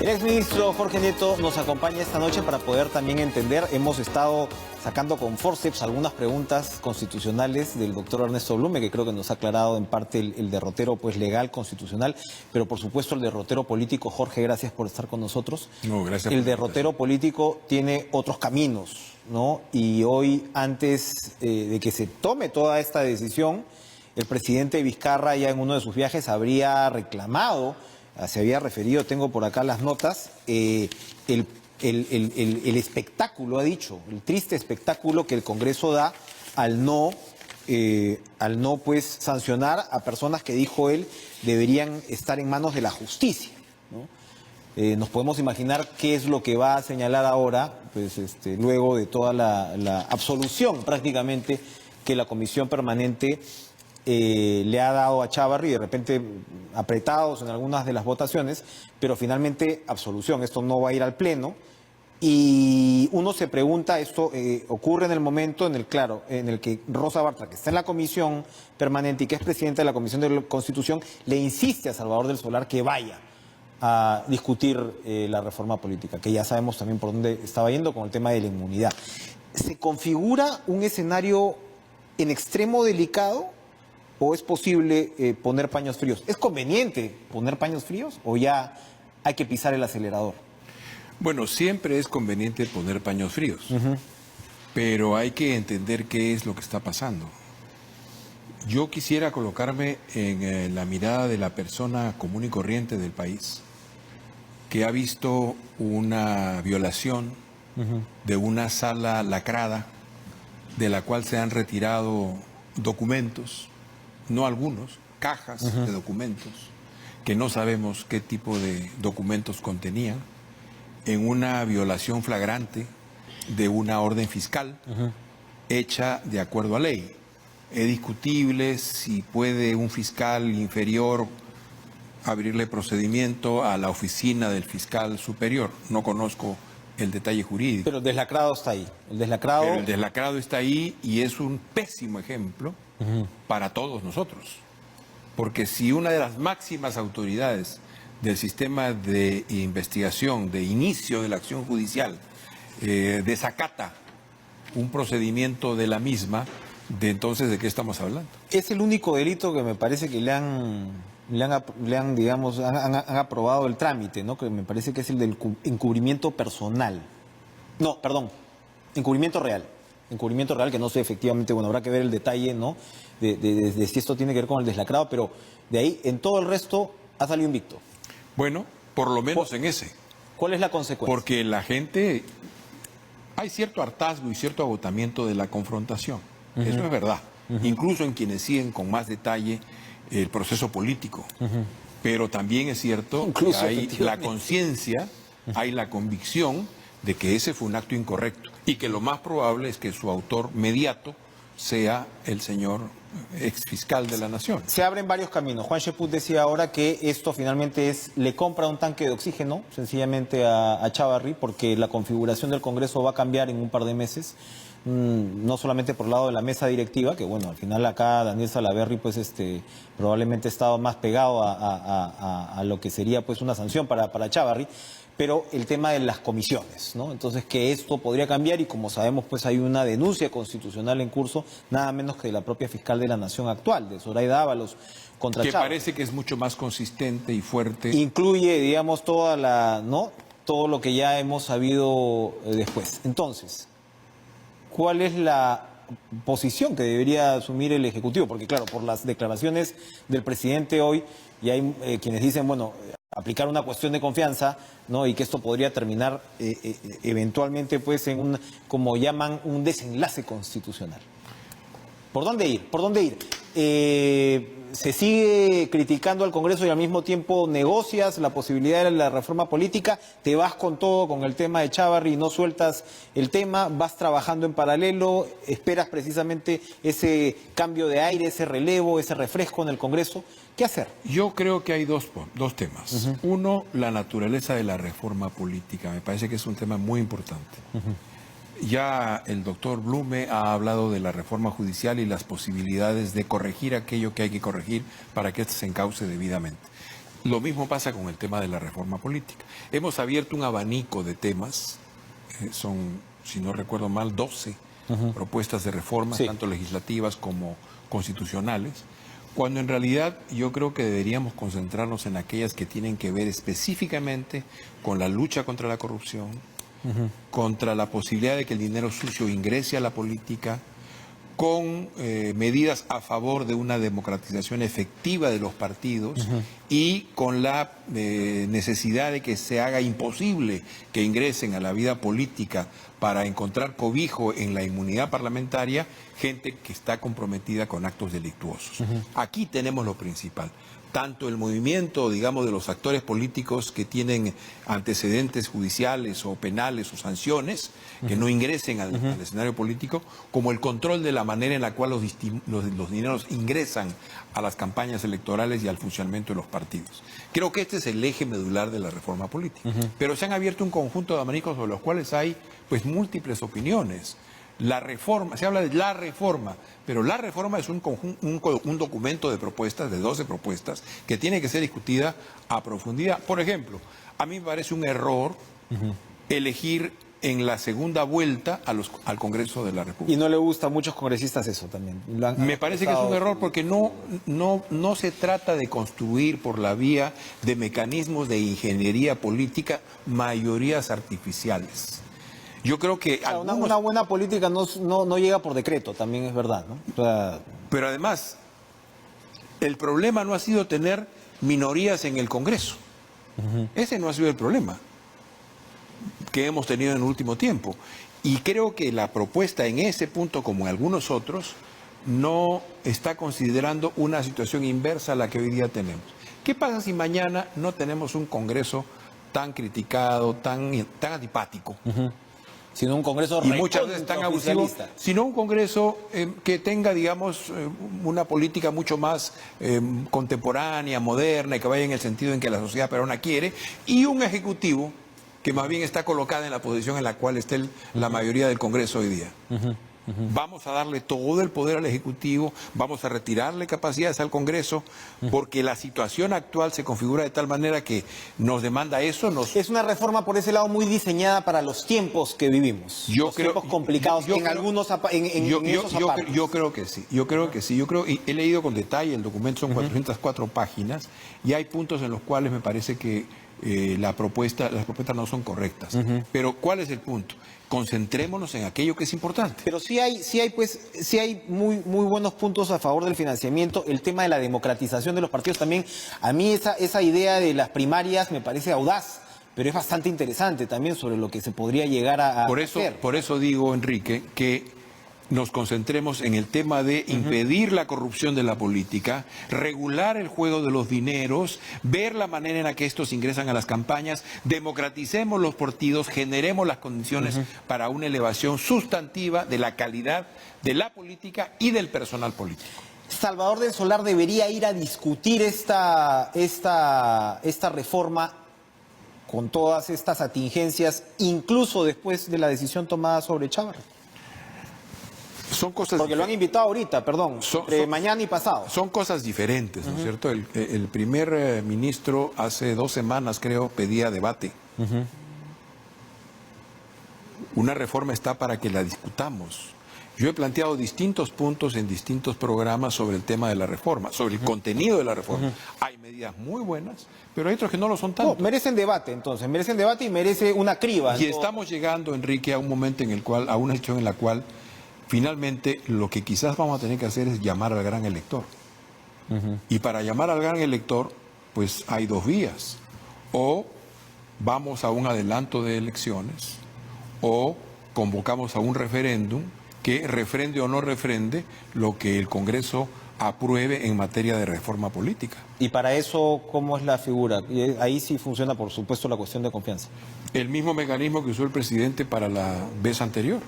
El exministro Jorge Nieto nos acompaña esta noche para poder también entender. Hemos estado sacando con forceps algunas preguntas constitucionales del doctor Ernesto Blume, que creo que nos ha aclarado en parte el derrotero pues legal, constitucional, pero por supuesto el derrotero político. Jorge, gracias por estar con nosotros. No, gracias. El derrotero político tiene otros caminos, ¿no? Y hoy, antes de que se tome toda esta decisión, el presidente Vizcarra ya en uno de sus viajes habría reclamado, se había referido, tengo por acá las notas, el espectáculo, ha dicho, el triste espectáculo que el Congreso da al no pues sancionar a personas que, dijo él, deberían estar en manos de la justicia, ¿no? Nos podemos imaginar qué es lo que va a señalar ahora, pues luego de toda la absolución prácticamente que la Comisión Permanente le ha dado a Chávarri, de repente apretados en algunas de las votaciones, pero finalmente absolución. Esto no va a ir al Pleno. Y uno se pregunta, esto ocurre en el momento en el que Rosa Bartra, que está en la Comisión Permanente y que es presidenta de la Comisión de Constitución, le insiste a Salvador del Solar que vaya a discutir la reforma política, que ya sabemos también por dónde estaba yendo con el tema de la inmunidad. ¿Se configura un escenario en extremo delicado o es posible poner paños fríos? ¿Es conveniente poner paños fríos o ya hay que pisar el acelerador? Bueno, siempre es conveniente poner paños fríos, pero hay que entender qué es lo que está pasando. Yo quisiera colocarme en la mirada de la persona común y corriente del país, que ha visto una violación de una sala lacrada, de la cual se han retirado documentos, no algunos, cajas de documentos, que no sabemos qué tipo de documentos contenían, en una violación flagrante de una orden fiscal hecha de acuerdo a ley. Es discutible si puede un fiscal inferior abrirle procedimiento a la oficina del fiscal superior. No conozco el detalle jurídico. Pero el deslacrado está ahí. Pero el deslacrado está ahí y es un pésimo ejemplo para todos nosotros. Porque si una de las máximas autoridades del sistema de investigación, de inicio de la acción judicial, desacata un procedimiento de la misma, de entonces, ¿de qué estamos hablando? Es el único delito que me parece que le han aprobado el trámite, ¿no? Que me parece que es el del encubrimiento personal. No, perdón, encubrimiento real. Encubrimiento real, que no sé efectivamente, bueno, habrá que ver el detalle, ¿no? De si esto tiene que ver con el deslacrado, pero de ahí, en todo el resto, ha salido invicto. Bueno, por lo menos en ese. ¿Cuál es la consecuencia? Porque la gente, hay cierto hartazgo y cierto agotamiento de la confrontación. Eso es verdad. Incluso en quienes siguen con más detalle el proceso político. Pero también es cierto que hay la conciencia, hay la convicción de que ese fue un acto incorrecto y que lo más probable es que su autor mediato sea el señor exfiscal de la Nación. Se abren varios caminos. Juan Cheput decía ahora que esto finalmente le compra un tanque de oxígeno sencillamente a Chávarri, porque la configuración del Congreso va a cambiar en un par de meses. No solamente por el lado de la mesa directiva, que bueno, al final acá Daniel Salaverry pues probablemente ha estado más pegado a lo que sería pues una sanción para Chávarri, pero el tema de las comisiones, ¿no? Entonces, que esto podría cambiar y como sabemos pues hay una denuncia constitucional en curso, nada menos que de la propia fiscal de la Nación actual, de Zoraida Ábalos, contra Chávarri. Que parece que es mucho más consistente y fuerte. Incluye, digamos, todo lo que ya hemos sabido después. Entonces, ¿cuál es la posición que debería asumir el Ejecutivo? Porque claro, por las declaraciones del presidente hoy, y hay quienes dicen, bueno, aplicar una cuestión de confianza, ¿no? Y que esto podría terminar eventualmente pues en como llaman, un desenlace constitucional. ¿Por dónde ir? ¿Por dónde ir? Se sigue criticando al Congreso y al mismo tiempo negocias la posibilidad de la reforma política, te vas con todo con el tema de Chávarri y no sueltas el tema, vas trabajando en paralelo, esperas precisamente ese cambio de aire, ese relevo, ese refresco en el Congreso. ¿Qué hacer? Yo creo que hay dos temas. Uno, la naturaleza de la reforma política. Me parece que es un tema muy importante. Ya el doctor Blume ha hablado de la reforma judicial y las posibilidades de corregir aquello que hay que corregir para que esto se encauce debidamente. Lo mismo pasa con el tema de la reforma política. Hemos abierto un abanico de temas, son, si no recuerdo mal, 12 propuestas de reforma, Sí. tanto legislativas como constitucionales, cuando en realidad yo creo que deberíamos concentrarnos en aquellas que tienen que ver específicamente con la lucha contra la corrupción, contra la posibilidad de que el dinero sucio ingrese a la política, con medidas a favor de una democratización efectiva de los partidos y con la necesidad de que se haga imposible que ingresen a la vida política para encontrar cobijo en la inmunidad parlamentaria gente que está comprometida con actos delictuosos. Aquí tenemos lo principal. Tanto el movimiento, digamos, de los actores políticos que tienen antecedentes judiciales o penales o sanciones, que no ingresen al escenario político, como el control de la manera en la cual los dineros ingresan a las campañas electorales y al funcionamiento de los partidos. Creo que este es el eje medular de la reforma política. Pero se han abierto un conjunto de abanicos sobre los cuales hay pues múltiples opiniones. La reforma, se habla de la reforma, pero la reforma es un documento de propuestas, de 12 propuestas, que tiene que ser discutida a profundidad. Por ejemplo, a mí me parece un error elegir en la segunda vuelta al Congreso de la República. Y no le gusta a muchos congresistas eso también. Me parece que es un error porque no se trata de construir por la vía de mecanismos de ingeniería política mayorías artificiales. Yo creo que una buena política no llega por decreto, también es verdad, ¿no? O sea, pero además, el problema no ha sido tener minorías en el Congreso. Ese no ha sido el problema que hemos tenido en el último tiempo. Y creo que la propuesta en ese punto, como en algunos otros, no está considerando una situación inversa a la que hoy día tenemos. ¿Qué pasa si mañana no tenemos un Congreso tan criticado, tan antipático? Sino un Congreso y muchas veces tan abusivo, sino un Congreso que tenga, digamos, una política mucho más contemporánea, moderna, y que vaya en el sentido en que la sociedad peruana quiere, y un Ejecutivo que más bien está colocada en la posición en la cual está la mayoría del Congreso hoy día. Vamos a darle todo el poder al Ejecutivo, vamos a retirarle capacidades al Congreso, porque la situación actual se configura de tal manera que nos demanda eso. Es una reforma por ese lado muy diseñada para los tiempos que vivimos. Tiempos complicados en algunos esos apartes. Yo creo que sí, y he leído con detalle el documento, son 404 páginas, y hay puntos en los cuales me parece que las propuestas no son correctas. Pero ¿cuál es el punto? Concentrémonos en aquello que es importante. Pero sí hay muy buenos puntos a favor del financiamiento. El tema de la democratización de los partidos también. A mí esa idea de las primarias me parece audaz, pero es bastante interesante también sobre lo que se podría llegar a hacer. Por eso digo, Enrique, que nos concentremos en el tema de impedir la corrupción de la política, regular el juego de los dineros, ver la manera en la que estos ingresan a las campañas, democraticemos los partidos, generemos las condiciones para una elevación sustantiva de la calidad de la política y del personal político. Salvador del Solar debería ir a discutir esta reforma con todas estas atingencias, incluso después de la decisión tomada sobre Chávarri. Son cosas porque lo han invitado ahorita, mañana y pasado. Son cosas diferentes, ¿no es cierto? El primer ministro hace 2 semanas, creo, pedía debate. Una reforma está para que la discutamos. Yo he planteado distintos puntos en distintos programas sobre el tema de la reforma, sobre el contenido de la reforma. Hay medidas muy buenas, pero hay otras que no lo son tanto. No, merecen debate, entonces, merecen debate y merece una criba. Y estamos llegando, Enrique, a un momento en el cual, a una situación en la cual finalmente, lo que quizás vamos a tener que hacer es llamar al gran elector. Y para llamar al gran elector, pues hay 2 vías. O vamos a un adelanto de elecciones, o convocamos a un referéndum que refrende o no refrende lo que el Congreso apruebe en materia de reforma política. Y para eso, ¿cómo es la figura? Y ahí sí funciona, por supuesto, la cuestión de confianza. El mismo mecanismo que usó el presidente para la vez anterior.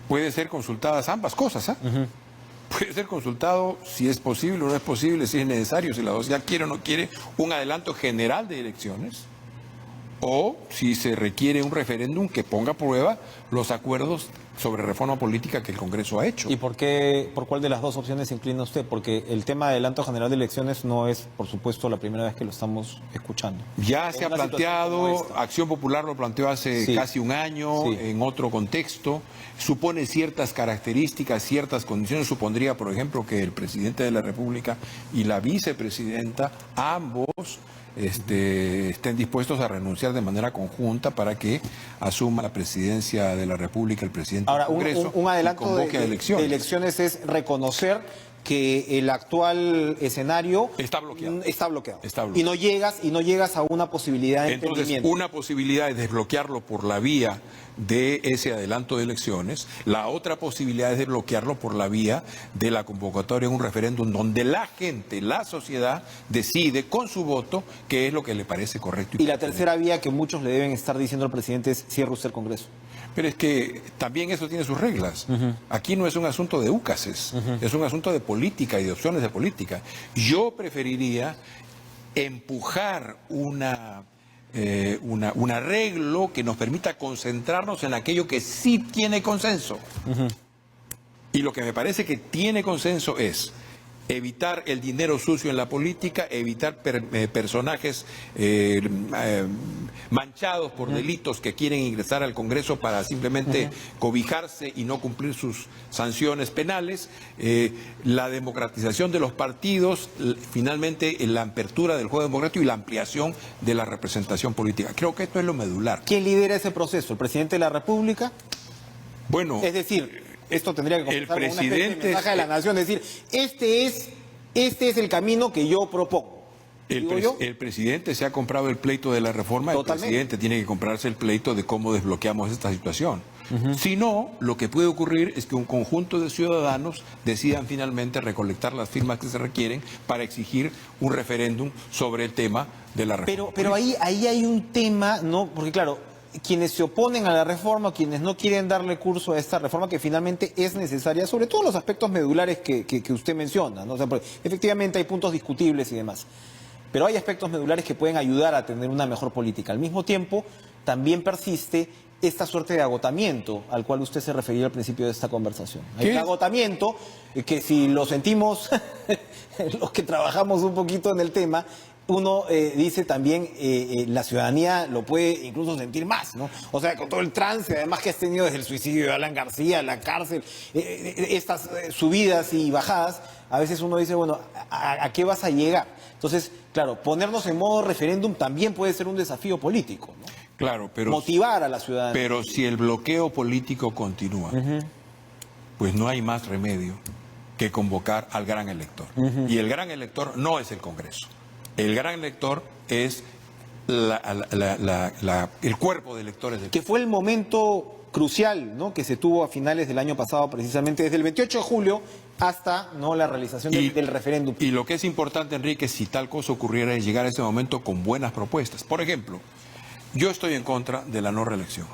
Puede ser consultadas ambas cosas, Puede ser consultado si es posible o no es posible, si es necesario, si la sociedad quiere o no quiere un adelanto general de elecciones, o si se requiere un referéndum que ponga a prueba los acuerdos sobre reforma política que el Congreso ha hecho. ¿Y por cuál de las dos opciones se inclina usted? Porque el tema del adelanto general de elecciones no es, por supuesto, la primera vez que lo estamos escuchando. Ya se ha planteado, Acción Popular lo planteó hace casi un año, en otro contexto, supone ciertas características, ciertas condiciones, supondría, por ejemplo, que el presidente de la República y la vicepresidenta, ambos, estén dispuestos a renunciar de manera conjunta para que asuma la presidencia de la República el presidente Ahora, del Congreso un adelanto y convoque de elecciones es reconocer que el actual escenario está bloqueado. Está bloqueado. Está bloqueado. Y no llegas a una posibilidad de Entonces, entendimiento. una posibilidad es desbloquearlo por la vía de ese adelanto de elecciones. La otra posibilidad es desbloquearlo por la vía de la convocatoria en un referéndum donde la gente, la sociedad, decide con su voto qué es lo que le parece correcto. Y la tercera vía que muchos le deben estar diciendo al presidente es cierre usted el Congreso. Pero es que también eso tiene sus reglas. Aquí no es un asunto de úcases, es un asunto de política y de opciones de política. Yo preferiría empujar un arreglo que nos permita concentrarnos en aquello que sí tiene consenso. Y lo que me parece que tiene consenso es evitar el dinero sucio en la política, evitar personajes manchados por delitos que quieren ingresar al Congreso para simplemente cobijarse y no cumplir sus sanciones penales, la democratización de los partidos, finalmente la apertura del juego democrático y la ampliación de la representación política. Creo que esto es lo medular. ¿Quién lidera ese proceso? ¿El presidente de la República? Bueno, es decir, esto tendría que comenzar el con una especie de presidente mensaje de la nación, es decir, este es el camino que yo propongo. El presidente se ha comprado el pleito de la reforma. Totalmente. El presidente tiene que comprarse el pleito de cómo desbloqueamos esta situación. Si no, lo que puede ocurrir es que un conjunto de ciudadanos decidan finalmente recolectar las firmas que se requieren para exigir un referéndum sobre el tema de la reforma. Pero ahí hay un tema, ¿no? Porque claro, quienes se oponen a la reforma, quienes no quieren darle curso a esta reforma que finalmente es necesaria, sobre todo los aspectos medulares que usted menciona, ¿no? O sea, efectivamente hay puntos discutibles y demás, pero hay aspectos medulares que pueden ayudar a tener una mejor política. Al mismo tiempo, también persiste esta suerte de agotamiento al cual usted se refería al principio de esta conversación. Hay un agotamiento que si lo sentimos los que trabajamos un poquito en el tema, uno dice también, la ciudadanía lo puede incluso sentir más, ¿no? O sea, con todo el trance, además que has tenido desde el suicidio de Alan García, la cárcel, estas subidas y bajadas, a veces uno dice, bueno, ¿a qué vas a llegar? Entonces, claro, ponernos en modo referéndum también puede ser un desafío político, ¿no? Claro, pero motivar a la ciudadanía. Pero si el bloqueo político continúa, pues no hay más remedio que convocar al gran elector. Y el gran elector no es el Congreso. El gran elector es el cuerpo de electores del que fue el momento crucial, ¿no?, que se tuvo a finales del año pasado, precisamente desde el 28 de julio hasta, ¿no?, la realización del referéndum. Y lo que es importante, Enrique, si tal cosa ocurriera, es llegar a ese momento con buenas propuestas. Por ejemplo, yo estoy en contra de la no reelección.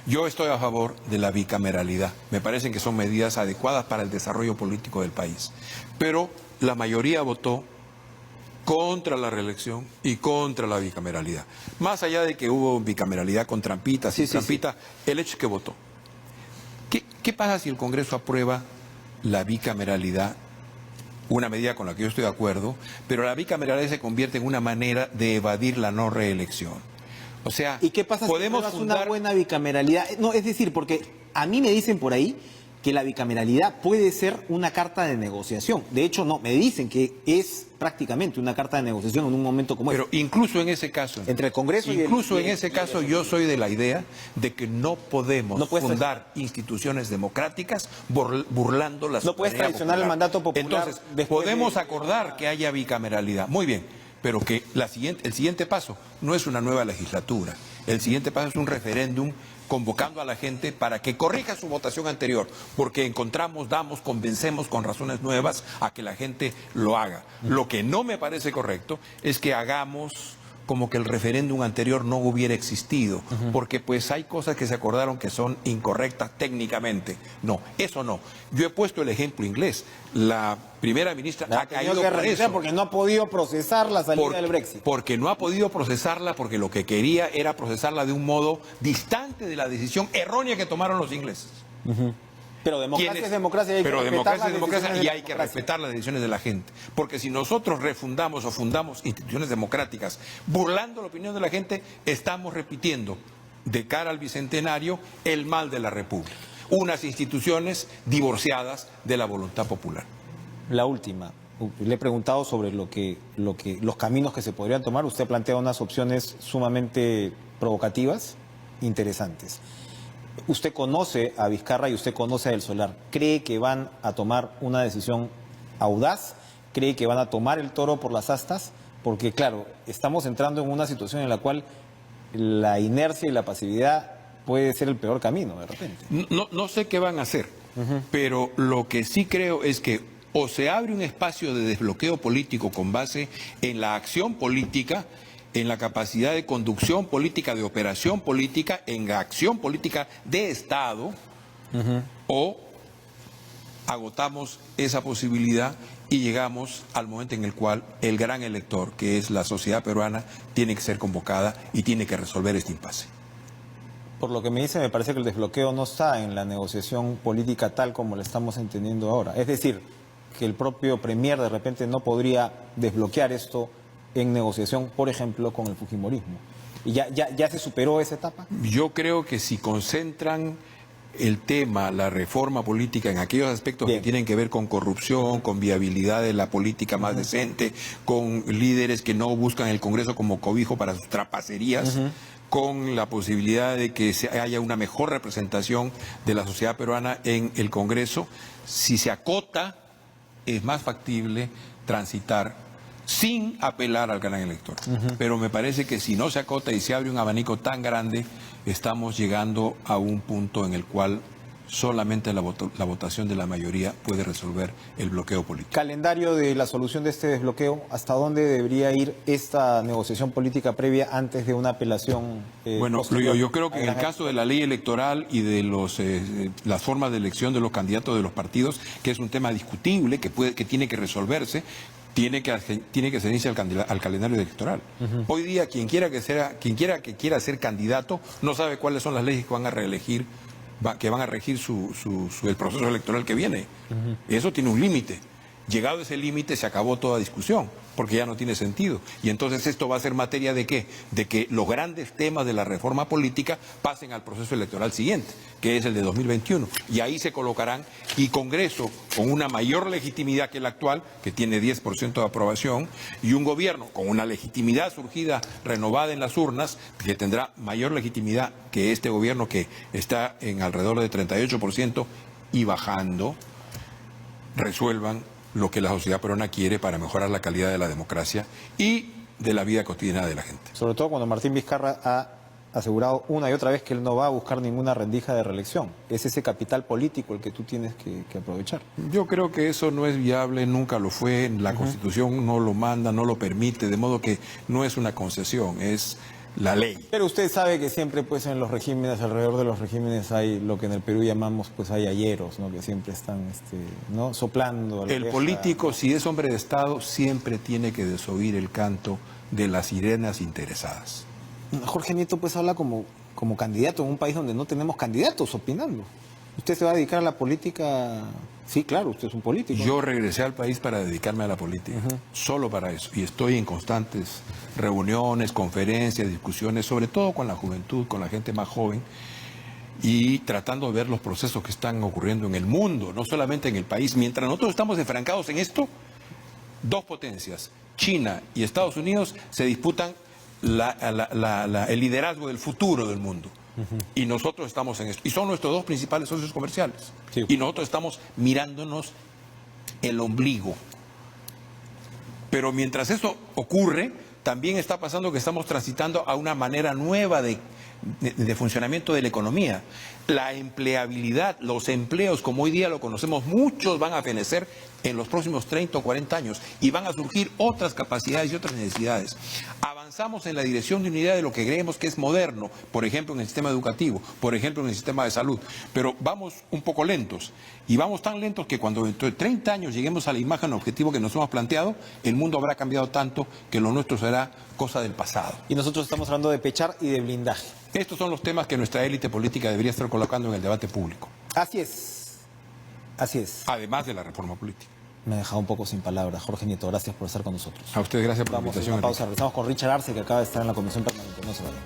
Yo estoy a favor de la bicameralidad. Me parecen que son medidas adecuadas para el desarrollo político del país. Pero la mayoría votó contra la reelección y contra la bicameralidad. Más allá de que hubo bicameralidad con trampitas y trampitas, el hecho es que votó. ¿Qué pasa si el Congreso aprueba la bicameralidad? Una medida con la que yo estoy de acuerdo, pero la bicameralidad se convierte en una manera de evadir la no reelección. O sea, ¿y qué pasa si tenemos una buena bicameralidad? No, es decir, porque a mí me dicen por ahí que la bicameralidad puede ser una carta de negociación. De hecho, no, me dicen que es prácticamente una carta de negociación en un momento como este. Pero incluso en ese caso, entre el Congreso incluso en ese caso, yo soy de la idea de que no podemos fundar instituciones democráticas burlando las. No puedes traicionar el mandato popular. Entonces, podemos acordar que haya bicameralidad. Muy bien, pero que el siguiente paso no es una nueva legislatura. El siguiente paso es un referéndum convocando a la gente para que corrija su votación anterior, porque convencemos con razones nuevas a que la gente lo haga. Lo que no me parece correcto es que hagamos como que el referéndum anterior no hubiera existido, porque pues hay cosas que se acordaron que son incorrectas técnicamente. No, eso no. Yo he puesto el ejemplo inglés. La primera ministra ha caído por eso. Porque no ha podido procesar la salida del Brexit. Porque no ha podido procesarla, porque lo que quería era procesarla de un modo distante de la decisión errónea que tomaron los ingleses. Pero democracia es democracia y hay que respetar las decisiones y hay que respetar las decisiones de la gente. Porque si nosotros refundamos o fundamos instituciones democráticas burlando la opinión de la gente, estamos repitiendo de cara al bicentenario el mal de la República. Unas instituciones divorciadas de la voluntad popular. La última. Le he preguntado sobre los caminos que se podrían tomar. Usted plantea unas opciones sumamente provocativas, interesantes. Usted conoce a Vizcarra y usted conoce a El Solar. ¿Cree que van a tomar una decisión audaz? ¿Cree que van a tomar el toro por las astas? Porque, claro, estamos entrando en una situación en la cual la inercia y la pasividad puede ser el peor camino, de repente. No sé qué van a hacer, pero lo que sí creo es que o se abre un espacio de desbloqueo político con base en la acción política, en la capacidad de conducción política, de operación política, en la acción política de Estado, o agotamos esa posibilidad y llegamos al momento en el cual el gran elector, que es la sociedad peruana, tiene que ser convocada y tiene que resolver este impasse. Por lo que me dice, me parece que el desbloqueo no está en la negociación política tal como la estamos entendiendo ahora. Es decir, que el propio Premier de repente no podría desbloquear esto en negociación, por ejemplo, con el fujimorismo. ¿Y ya se superó esa etapa? Yo creo que si concentran el tema, la reforma política, en aquellos aspectos que tienen que ver con corrupción, con viabilidad de la política más decente, con líderes que no buscan el Congreso como cobijo para sus trapacerías, con la posibilidad de que haya una mejor representación de la sociedad peruana en el Congreso, si se acota, es más factible transitar sin apelar al gran elector. Pero me parece que si no se acota y se abre un abanico tan grande, estamos llegando a un punto en el cual solamente la votación de la mayoría puede resolver el bloqueo político. Calendario de la solución de este desbloqueo, ¿hasta dónde debería ir esta negociación política previa antes de una apelación? Bueno, yo creo que en el caso de la ley electoral y de las formas de elección de los candidatos de los partidos, que es un tema discutible, que tiene que resolverse, tiene que ceñirse al calendario electoral. Hoy día quien quiera que quiera ser candidato no sabe cuáles son las leyes que van a reelegir, que van a regir el proceso electoral que viene. Eso tiene un límite. Llegado ese límite se acabó toda discusión, porque ya no tiene sentido. Y entonces esto va a ser materia de ¿qué? De que los grandes temas de la reforma política pasen al proceso electoral siguiente, que es el de 2021. Y ahí se colocarán, y Congreso con una mayor legitimidad que el actual, que tiene 10% de aprobación, y un gobierno con una legitimidad surgida, renovada en las urnas, que tendrá mayor legitimidad que este gobierno que está en alrededor de 38% y bajando, resuelvan lo que la sociedad peruana quiere para mejorar la calidad de la democracia y de la vida cotidiana de la gente. Sobre todo cuando Martín Vizcarra ha asegurado una y otra vez que él no va a buscar ninguna rendija de reelección. Es ese capital político el que tú tienes que aprovechar. Yo creo que eso no es viable, nunca lo fue, la Constitución no lo manda, no lo permite, de modo que no es una concesión, es la ley. Pero usted sabe que siempre pues en los regímenes, alrededor de los regímenes hay lo que en el Perú llamamos pues hay ayeros, ¿no? Que siempre están ¿no? soplando. El político, si es hombre de Estado, siempre tiene que desoír el canto de las sirenas interesadas. Jorge Nieto pues habla como candidato en un país donde no tenemos candidatos opinando. ¿Usted se va a dedicar a la política? Sí, claro, usted es un político. Yo regresé al país para dedicarme a la política, solo para eso. Y estoy en constantes reuniones, conferencias, discusiones, sobre todo con la juventud, con la gente más joven, y tratando de ver los procesos que están ocurriendo en el mundo, no solamente en el país. Mientras nosotros estamos enfrancados en esto, dos potencias, China y Estados Unidos, se disputan el liderazgo del futuro del mundo. Y nosotros estamos en esto. Y son nuestros dos principales socios comerciales. Sí. Y nosotros estamos mirándonos el ombligo. Pero mientras eso ocurre, también está pasando que estamos transitando a una manera nueva de funcionamiento de la economía. La empleabilidad, los empleos como hoy día lo conocemos, muchos van a fenecer en los próximos 30 o 40 años y van a surgir otras capacidades y otras necesidades. Avanzar avanzamos en la dirección de una idea de lo que creemos que es moderno, por ejemplo en el sistema educativo, por ejemplo en el sistema de salud, pero vamos un poco lentos y vamos tan lentos que cuando dentro de 30 años lleguemos a la imagen objetivo que nos hemos planteado, el mundo habrá cambiado tanto que lo nuestro será cosa del pasado. Y nosotros estamos hablando de pechar y de blindaje. Estos son los temas que nuestra élite política debería estar colocando en el debate público. Así es. Así es. Además de la reforma política. Me ha dejado un poco sin palabras. Jorge Nieto, gracias por estar con nosotros. A ustedes gracias por la Vamos a invitación. una pausa. Enrique. Regresamos con Richard Arce, que acaba de estar en la Comisión Permanente. No se vayan.